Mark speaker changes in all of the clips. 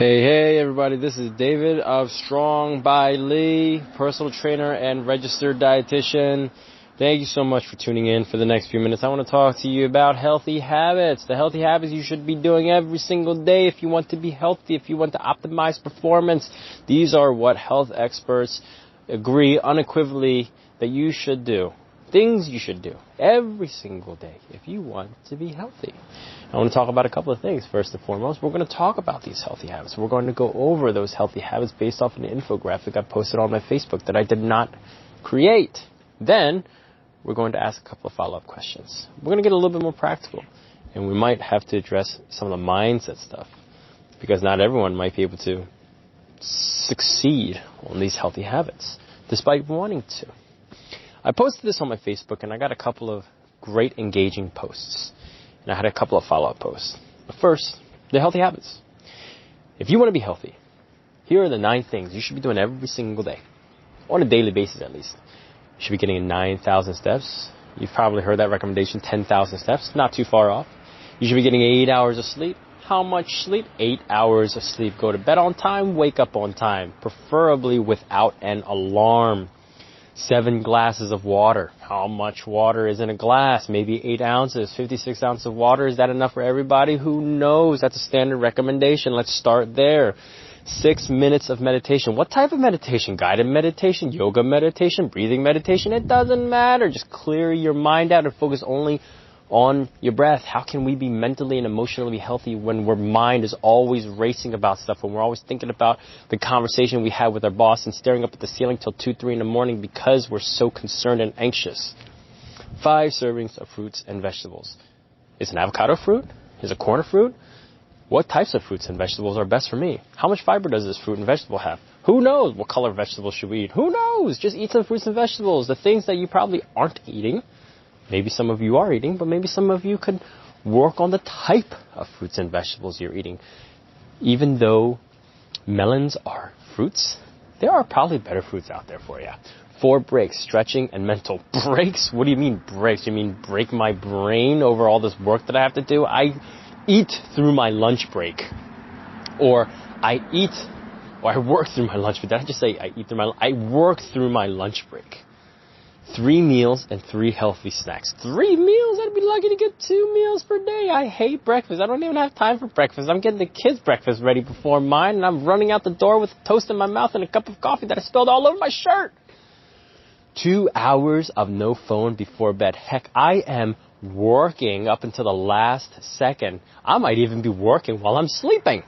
Speaker 1: Hey everybody, this is David of Strong by Lee, personal trainer and registered dietitian. Thank you so much for tuning in for the next few minutes. I want to talk to you about healthy habits, the healthy habits you should be doing every single day if you want to be healthy, if you want to optimize performance. These are what health experts agree unequivocally that you should do. Things you should do every single day if you want to be healthy. I want to talk about a couple of things. First and foremost, we're going to talk about these healthy habits. We're going to go over those healthy habits based off an infographic I posted on my Facebook that I did not create. Then, we're going to ask a couple of follow-up questions. We're going to get a little bit more practical. And we might have to address some of the mindset stuff, because not everyone might be able to succeed on these healthy habits, despite wanting to. I posted this on my Facebook, and I got a couple of great engaging posts. And I had a couple of follow-up posts. But first, the healthy habits. If you want to be healthy, here are the 9 things you should be doing every single day, on a daily basis at least. You should be getting 9,000 steps. You've probably heard that recommendation, 10,000 steps. Not too far off. You should be getting 8 hours of sleep. How much sleep? 8 hours of sleep. Go to bed on time, wake up on time, preferably without an alarm. 7 glasses of water. How much water is in a glass? Maybe 8 ounces, 56 ounces of water. Is that enough for everybody? Who knows? That's a standard recommendation. Let's start there. 6 minutes of meditation. What type of meditation? Guided meditation, yoga meditation, breathing meditation? It doesn't matter. Just clear your mind out and focus only on your breath. How can we be mentally and emotionally healthy when our mind is always racing about stuff, when we're always thinking about the conversation we had with our boss and staring up at the ceiling till 2, 3 in the morning because we're so concerned and anxious? 5 servings of fruits and vegetables. Is an avocado fruit? Is a corn a fruit? What types of fruits and vegetables are best for me? How much fiber does this fruit and vegetable have? Who knows? What color vegetables should we eat? Who knows? Just eat some fruits and vegetables. The things that you probably aren't eating. Maybe some of you are eating, but maybe some of you could work on the type of fruits and vegetables you're eating. Even though melons are fruits, there are probably better fruits out there for you. 4 breaks, stretching and mental breaks. What do you mean breaks? You mean break my brain over all this work that I have to do? I eat through my lunch break. Or I work through my lunch break. Did I just say I work through my lunch break. 3 meals and 3 healthy snacks. 3 meals? I'd be lucky to get 2 meals per day. I hate breakfast. I don't even have time for breakfast. I'm getting the kids' breakfast ready before mine, and I'm running out the door with toast in my mouth and a cup of coffee that I spilled all over my shirt. 2 hours of no phone before bed. Heck, I am working up until the last second. I might even be working while I'm sleeping.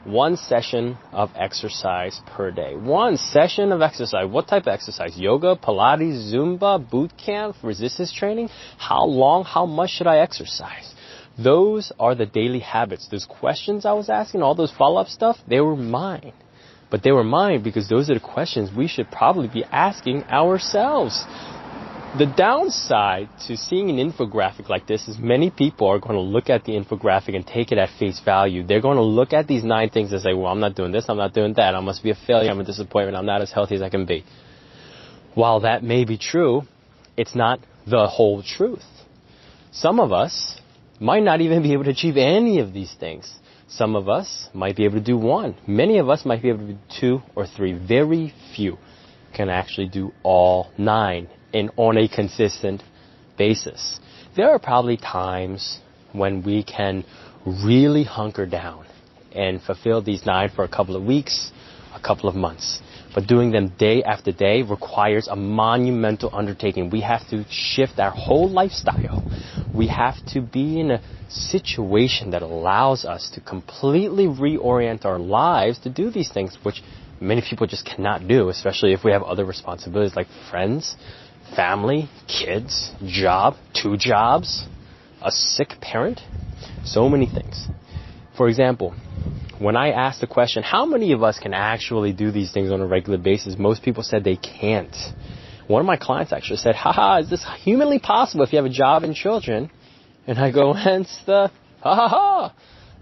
Speaker 1: 1 session of exercise per day. 1 session of exercise. What type of exercise? Yoga, Pilates, Zumba, boot camp, resistance training? How long? How much should I exercise? Those are the daily habits. Those questions I was asking, all those follow-up stuff, they were mine. But they were mine because those are the questions we should probably be asking ourselves. The downside to seeing an infographic like this is many people are going to look at the infographic and take it at face value. They're going to look at these 9 things and say, well, I'm not doing this, I'm not doing that, I must be a failure, I'm a disappointment, I'm not as healthy as I can be. While that may be true, it's not the whole truth. Some of us might not even be able to achieve any of these things. Some of us might be able to do 1. Many of us might be able to do 2 or 3. Very few can actually do all 9. And on a consistent basis. There are probably times when we can really hunker down and fulfill these 9 for a couple of weeks, a couple of months. But doing them day after day requires a monumental undertaking. We have to shift our whole lifestyle. We have to be in a situation that allows us to completely reorient our lives to do these things, which many people just cannot do, especially if we have other responsibilities like friends, family, kids, job, 2 jobs, a sick parent, so many things. For example, when I asked the question, how many of us can actually do these things on a regular basis? Most people said they can't. One of my clients actually said, haha, is this humanly possible if you have a job and children? And I go, hence the ha.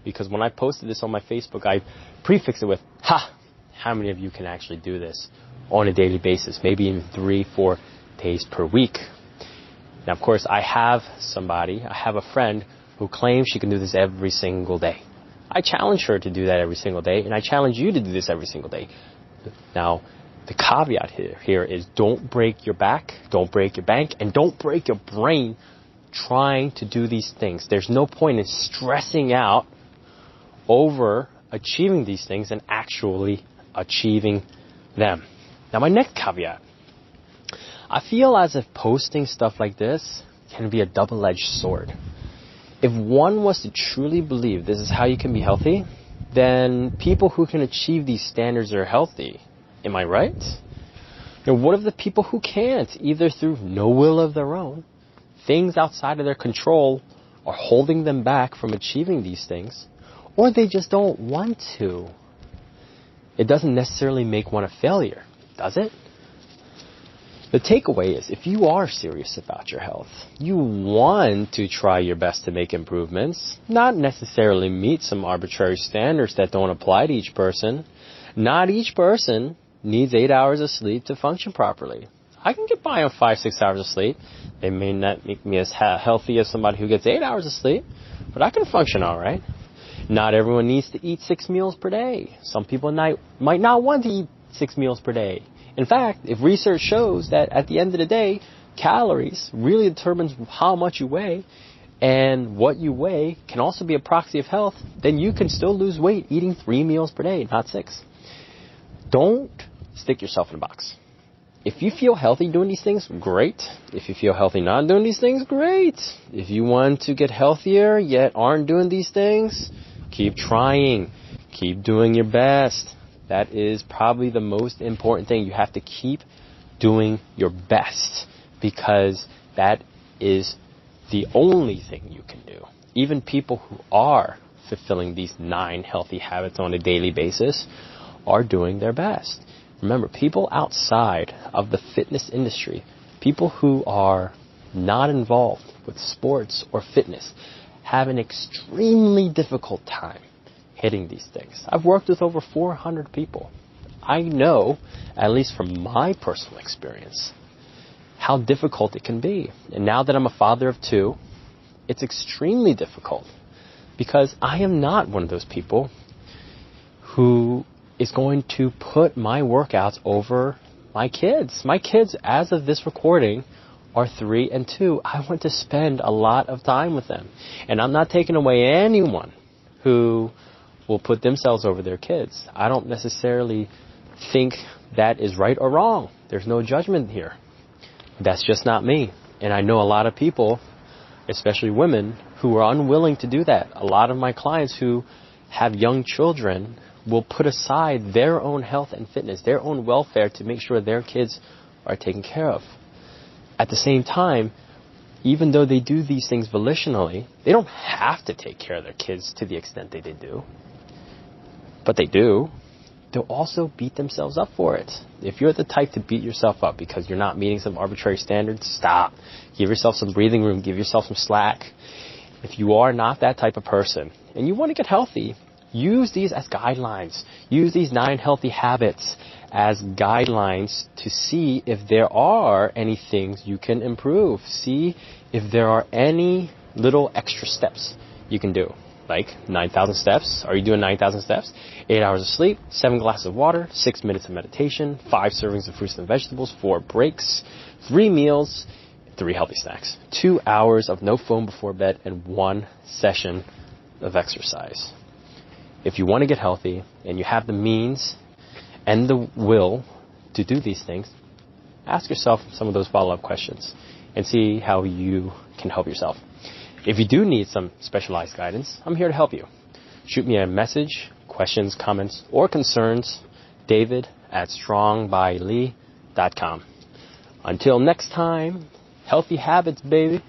Speaker 1: Because when I posted this on my Facebook, I prefixed it with, how many of you can actually do this on a daily basis? Maybe in 3, 4 days per week. Now, of course, I have a friend who claims she can do this every single day. I challenge her to do that every single day, and I challenge you to do this every single day. Now, the caveat here is don't break your back, don't break your bank, and don't break your brain trying to do these things. There's no point in stressing out over achieving these things and actually achieving them. Now, my next caveat. I feel as if posting stuff like this can be a double-edged sword. If one was to truly believe this is how you can be healthy, then people who can achieve these standards are healthy. Am I right? Now, what of the people who can't, either through no will of their own, things outside of their control are holding them back from achieving these things, or they just don't want to? It doesn't necessarily make one a failure, does it? The takeaway is, if you are serious about your health, you want to try your best to make improvements, not necessarily meet some arbitrary standards that don't apply to each person. Not each person needs 8 hours of sleep to function properly. I can get by on 5-6 hours of sleep. They may not make me as healthy as somebody who gets 8 hours of sleep, but I can function all right. Not everyone needs to eat 6 meals per day. Some people might not want to eat 6 meals per day. In fact, if research shows that at the end of the day, calories really determines how much you weigh, and what you weigh can also be a proxy of health, then you can still lose weight eating 3 meals per day, not 6. Don't stick yourself in a box. If you feel healthy doing these things, great. If you feel healthy not doing these things, great. If you want to get healthier yet aren't doing these things, keep trying. Keep doing your best. That is probably the most important thing. You have to keep doing your best, because that is the only thing you can do. Even people who are fulfilling these 9 healthy habits on a daily basis are doing their best. Remember, people outside of the fitness industry, people who are not involved with sports or fitness, have an extremely difficult time hitting these things. I've worked with over 400 people. I know, at least from my personal experience, how difficult it can be. And now that I'm a father of 2, it's extremely difficult, because I am not one of those people who is going to put my workouts over my kids. My kids, as of this recording, are 3 and 2. I want to spend a lot of time with them. And I'm not taking away anyone who will put themselves over their kids. I don't necessarily think that is right or wrong. There's no judgment here. That's just not me. And I know a lot of people, especially women, who are unwilling to do that. A lot of my clients who have young children will put aside their own health and fitness, their own welfare, to make sure their kids are taken care of. At the same time, even though they do these things volitionally, they don't have to take care of their kids to the extent that they do. But they do. They'll also beat themselves up for it. If you're the type to beat yourself up because you're not meeting some arbitrary standards, stop. Give yourself some breathing room. Give yourself some slack. If you are not that type of person and you want to get healthy, use these as guidelines. Use these 9 healthy habits as guidelines to see if there are any things you can improve. See if there are any little extra steps you can do. Like 9,000 steps. Are you doing 9,000 steps? 8 hours of sleep, 7 glasses of water, 6 minutes of meditation, 5 servings of fruits and vegetables, 4 breaks, 3 meals, 3 healthy snacks, 2 hours of no phone before bed, and 1 session of exercise. If you want to get healthy and you have the means and the will to do these things, ask yourself some of those follow-up questions and see how you can help yourself. If you do need some specialized guidance, I'm here to help you. Shoot me a message, questions, comments, or concerns, david@strongbyle.com. Until next time, healthy habits, baby.